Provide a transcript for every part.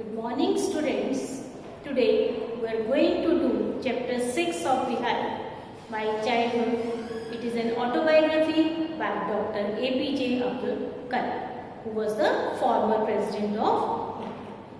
Good morning, students. Today we are going to do chapter 6 of Bihar, My Childhood. It is an autobiography by Dr. APJ Abdul Kalam, who was the former president of India.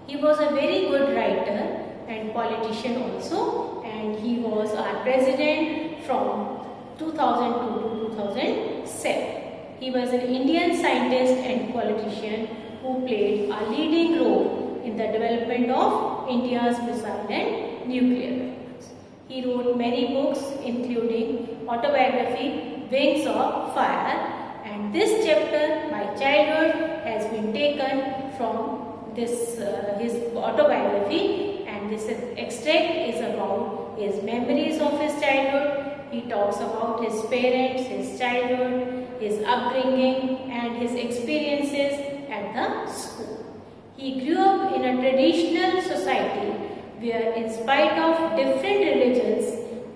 He was a very good writer and politician also, and he was our president from 2002 to 2007. He was an Indian scientist and politician who played a leading role in the development of India's missile and nuclear weapons. He wrote many books including autobiography Wings of Fire, and this chapter, My Childhood, has been taken from this his autobiography, and this extract is about his memories of his childhood. He talks about his parents, his childhood, his upbringing and his experiences at the school. He grew up in a traditional society where, in spite of different religions,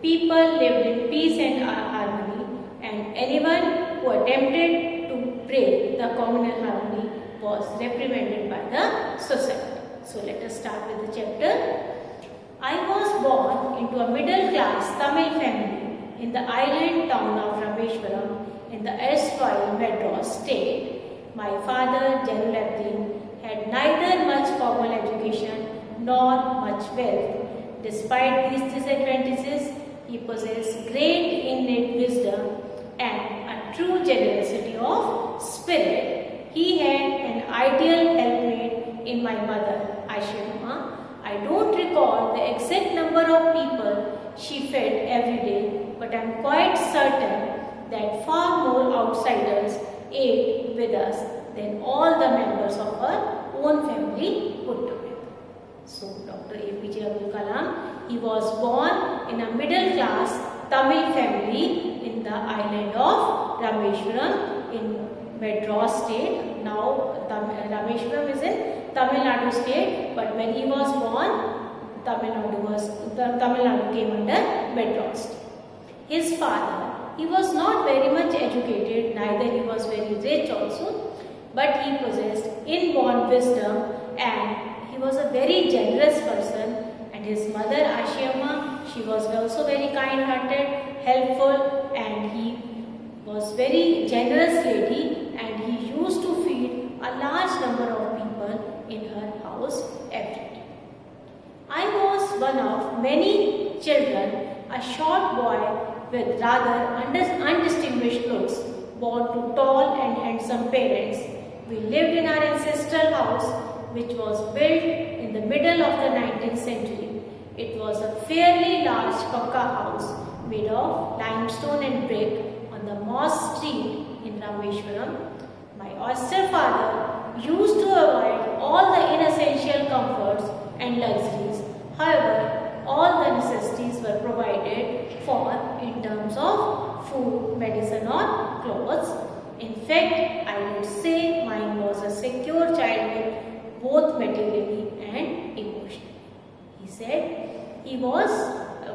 people lived in peace and harmony, and anyone who attempted to break the communal harmony was reprimanded by the society. So let us start with the chapter. I was born into a middle-class Tamil family in the island town of Rameshwaram in the erstwhile Madras state. My father, Jalaluddin, had neither much formal education nor much wealth. Despite these disadvantages, he possessed great innate wisdom and a true generosity of spirit. He had an ideal helpmate in my mother, Aishama. I don't recall the exact number of people she fed every day, but I am quite certain that far more outsiders ate with us than all the members of her own family put together. So, Dr. APJ Abdul Kalam, he was born in a middle class Tamil family in the island of Rameshwaram in Madras state. Now, Rameshwaram is in Tamil Nadu state, but when he was born, Tamil Nadu came under Madras state. His father, he was not very much educated, neither he was very rich also, but he possessed inborn wisdom and he was a very generous person. And his mother, Ashiyama, she was also very kind-hearted, helpful, and he was very generous lady, and he used to feed a large number of people in her house every day. I was one of many children, a short boy with rather undistinguished looks, born to tall and handsome parents. We lived in our ancestral house, which was built in the middle of the 19th century. It was a fairly large pakka house made of limestone and brick on the Moss Street in Rameshwaram. My austere father used to avoid all the inessential comforts and luxuries. However, all the necessities were provided for in terms of food, medicine or clothes. In fact, I would say mine was a secure childhood, both materially and emotionally. He said he was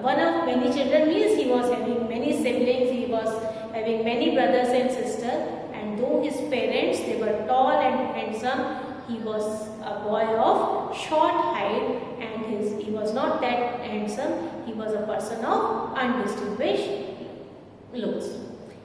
one of many children, means he was having many siblings, he was having many brothers and sisters, and though his parents, they were tall and handsome, he was a boy of short height, and he was not that handsome. He was a person of undistinguished looks.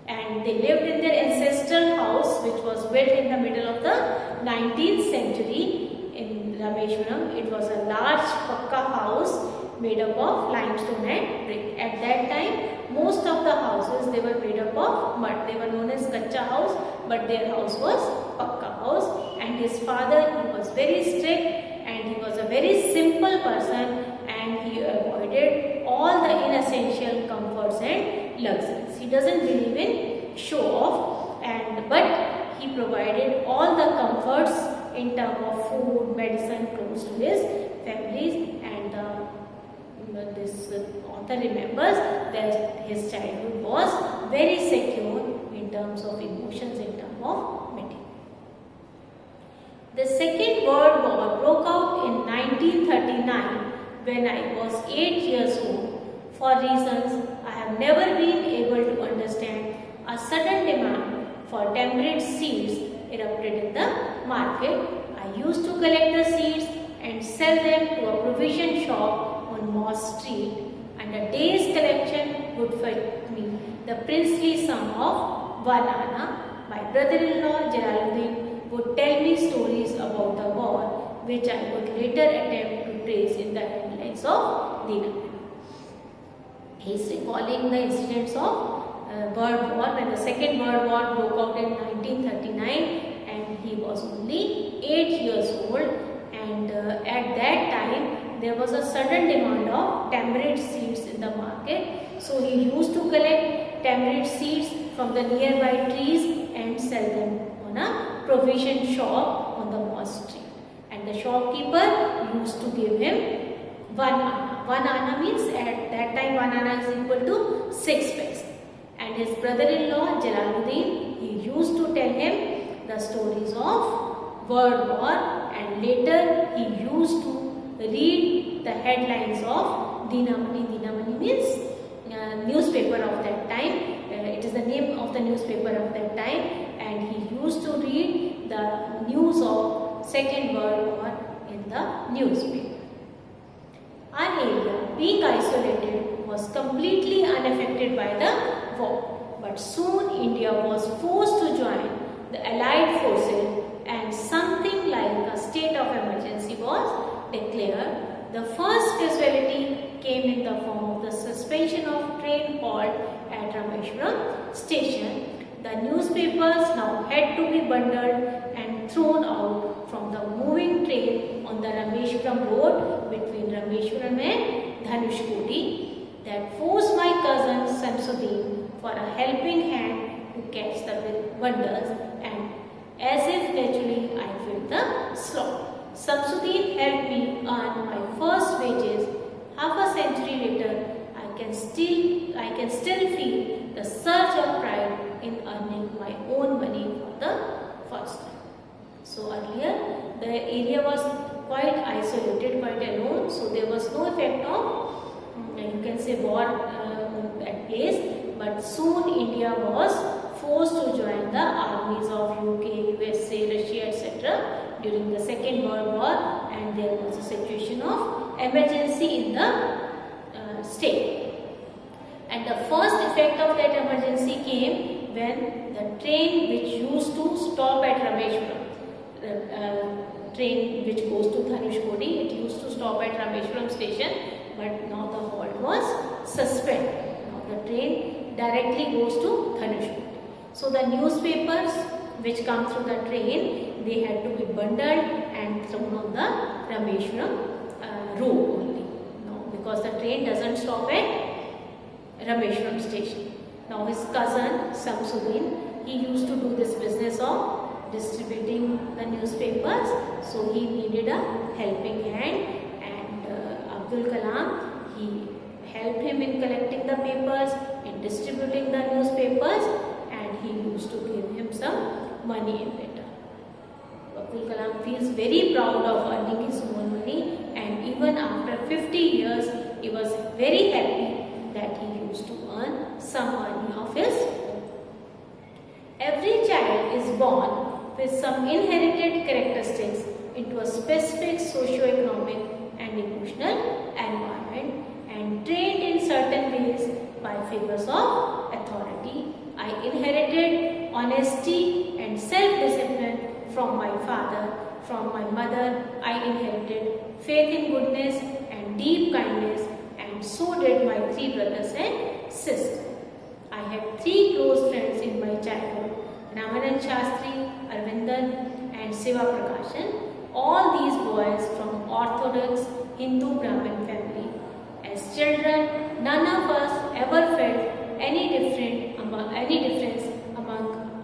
And they lived in their ancestral house, which was built in the middle of the 19th century in Rameshwaram. It was a large pakka house made up of limestone and brick. At that time, most of the houses, they were made up of mud. They were known as kacha house, but their house was pakka house. And his father, he was very strict and he was a very simple person, and he avoided all the inessential comforts and luxuries. He doesn't believe in show off, but he provided all the comforts in terms of food, medicine, clothes to his families. And this author remembers that his childhood was very secure in terms of emotions, in terms of material. The Second World War broke out in 1939 when I was 8 years old. For reasons I have never been able to understand, a sudden demand for temperate seeds erupted in the market. I used to collect the seeds and sell sell them to a provision shop on Moss Street, and a day's collection would fetch me the princely sum of 1 anna. My brother-in-law Jalaluddin would tell me stories about the war, which I would later attempt to trace in the headlines of Dinamani. He is recalling the incidents of World War, when the Second World War broke out in 1939, and he was only 8 years old, and at that time there was a sudden demand of tamarind seeds in the market. So he used to collect tamarind seeds from the nearby trees and sell them on a provision shop on the Moss Street, and the shopkeeper used to give him 1 anna. 1 anna means at that time 1 anna is equal to 6 paise. And his brother-in-law Jalaluddin, he used to tell him the stories of World War, and later he used to read the headlines of Dinamani. Dinamani means newspaper of that time. It is the name of the newspaper of that time, and he used to read the news of Second World War in the newspaper. Our area, being isolated, was completely unaffected by the war, but soon India was forced to join the Allied forces, and something like a state of emergency was declared. The first casualty came in the form of the suspension of train halt at Rameshwaram station. The newspapers now had to be bundled and thrown out from the moving train on the Rameshwaram road between Rameshwaram and Dhanushkodi. That forced my cousin Samsuddin for a helping hand to catch the bundles, and as if naturally I filled the slot. Samsuddin helped me earn my first wages. Half a century later, I can still feel the surge of pride in earning my own money for the first time. So earlier, the area was quite isolated, quite alone. So there was no effect of, you can say, war at place. But soon India was forced to join the armies of UK, USA, Russia, etc. during the Second World War, and there was a situation of emergency in the state. And the first effect of that emergency came when the train which used to stop at Rameshwaram, the train which goes to Dhanushkodi, it used to stop at Rameshwaram station, but now the halt was suspended. Now the train directly goes to Dhanushkodi. So the newspapers which come through the train, they had to be bundled and thrown on the Rameshwaram road only. No, because the train doesn't stop at Rameshwaram station. Now his cousin Samsuddin, he used to do this business of distributing the newspapers, so he needed a helping hand, and Abdul Kalam, he helped him in collecting the papers, in distributing the newspapers, and he used to give him some money in return. Abdul Kalam feels very proud of earning his own money, and even after 50 years, he was very happy that he used to earn some money of his own. Every child is born with some inherited characteristics into a specific socio-economic and emotional environment, and trained in certain ways by figures of authority. I inherited honesty and self-discipline from my father. From my mother, I inherited faith in goodness and deep kindness, and so did my 3 brothers and sisters. I had 3 close friends in my childhood: Ramanand Shastri, Arvindan, and Siva Prakashan. All these boys from Orthodox Hindu Brahmin family. As children, none of us ever felt any difference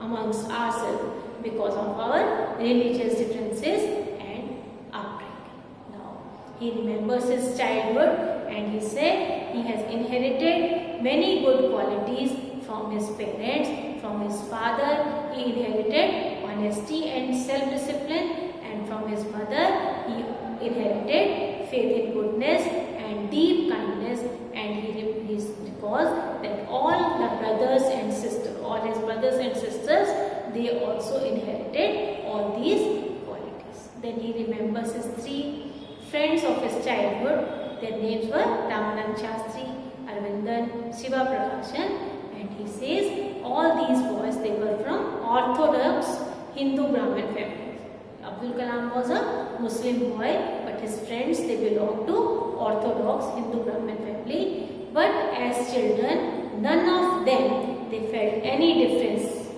amongst ourselves because of our religious differences and upbringing. Now, he remembers his childhood, and he said he has inherited many good qualities from his parents. From his father, he inherited honesty and self-discipline, and from his mother, he inherited faith in goodness and deep kindness, and he recalls that all the brothers and sisters, all his brothers and sisters, they also inherited all these qualities. Then he remembers his 3 friends childhood. Their names were Ramanand Shastri, Arvindan, Shiva Prakashan, and he says all these boys, they were from orthodox Hindu Brahmin families. Abdul Kalam was a Muslim boy, but his friends, they belonged to orthodox Hindu Brahmin family. But as children, none of them, they felt any difference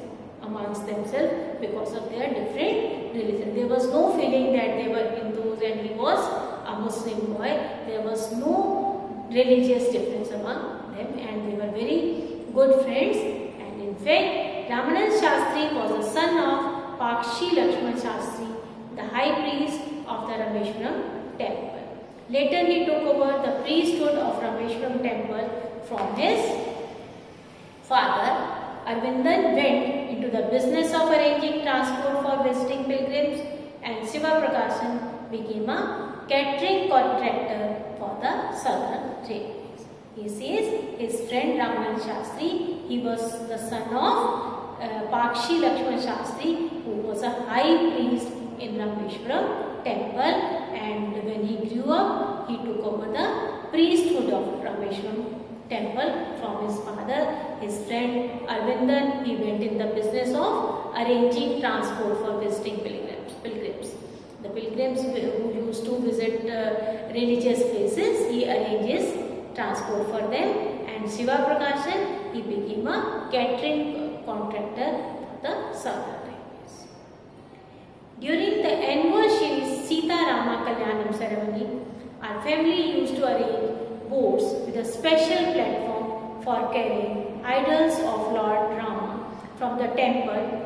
amongst themselves because of their different religion. There was no feeling that they were Hindus and he was a Muslim boy. There was no religious difference among them, and they were very good friends. And in fact, Ramanand Shastri was the son of Pakshi Lakshman Shastri, the high priest of the Rameshwaram temple. Later he took over the priesthood of Rameshwaram temple from his father. Arvindan went into the business of arranging transport for visiting pilgrims, and Shiva Prakashan became a catering contractor for the southern railways. He says his friend Ramanand Shastri, he was the son of Pakshi Lakshman Shastri, who was a high priest in Rameshwaram temple, and when he grew up, he took over the priesthood of Rameshwaram temple from his father. His friend Arvindan, he went in the business of arranging transport for visiting pilgrims. The pilgrims who used to visit religious places, he arranges transport for them. And Shiva Prakashan, he became a catering contractor for the southern railways. During the annual Shri Sita Rama Kalyanam ceremony, our family used to arrange boats with a special platform for carrying idols of Lord Rama from the temple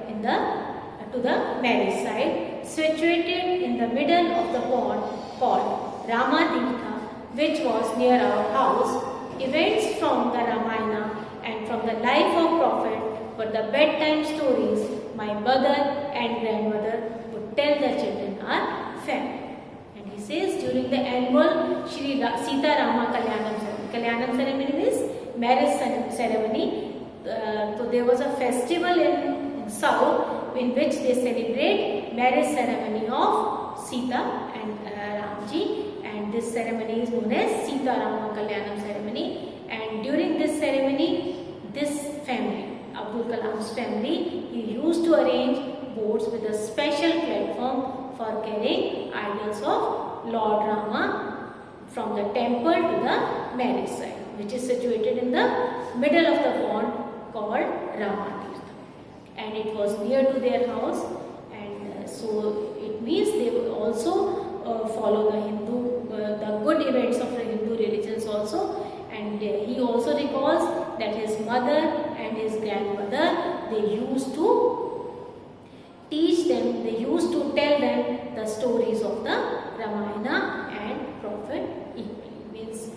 to the marriage site, situated in the middle of the pond called Ramatirtha, which was near our house. Events from the Ramayana and from the life of Prophet were the bedtime stories my mother and grandmother would tell the children, our family. And he says during the annual Shri Sita Rama Kalyanam ceremony means marriage ceremony. So there was a festival in south in which they celebrate marriage ceremony of Sita and Ramji, and this ceremony is known as Sita Rama Kalyanam ceremony. And during this ceremony, this family, Abdul Kalam's family, he used to arrange boats with a special platform for carrying idols of Lord Rama from the temple to the marriage site, which is situated in the middle of the pond called Ramatirtha. And it was near to their house, and so it means they will also follow the good events of the Hindu religions also. And he also recalls that his mother and his grandmother, they used to teach them, they used to tell them the stories of the Ramayana and Prophet equally. Means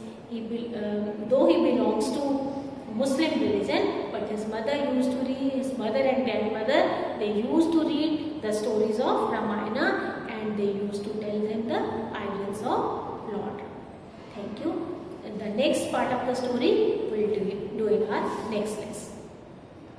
though he belongs to Muslim religion, but his mother used to read, his mother and grandmother, they used to read the stories of Ramayana, and they used to tell them the ideals of Lord. Thank you. And the next part of the story we will do in our next lecture.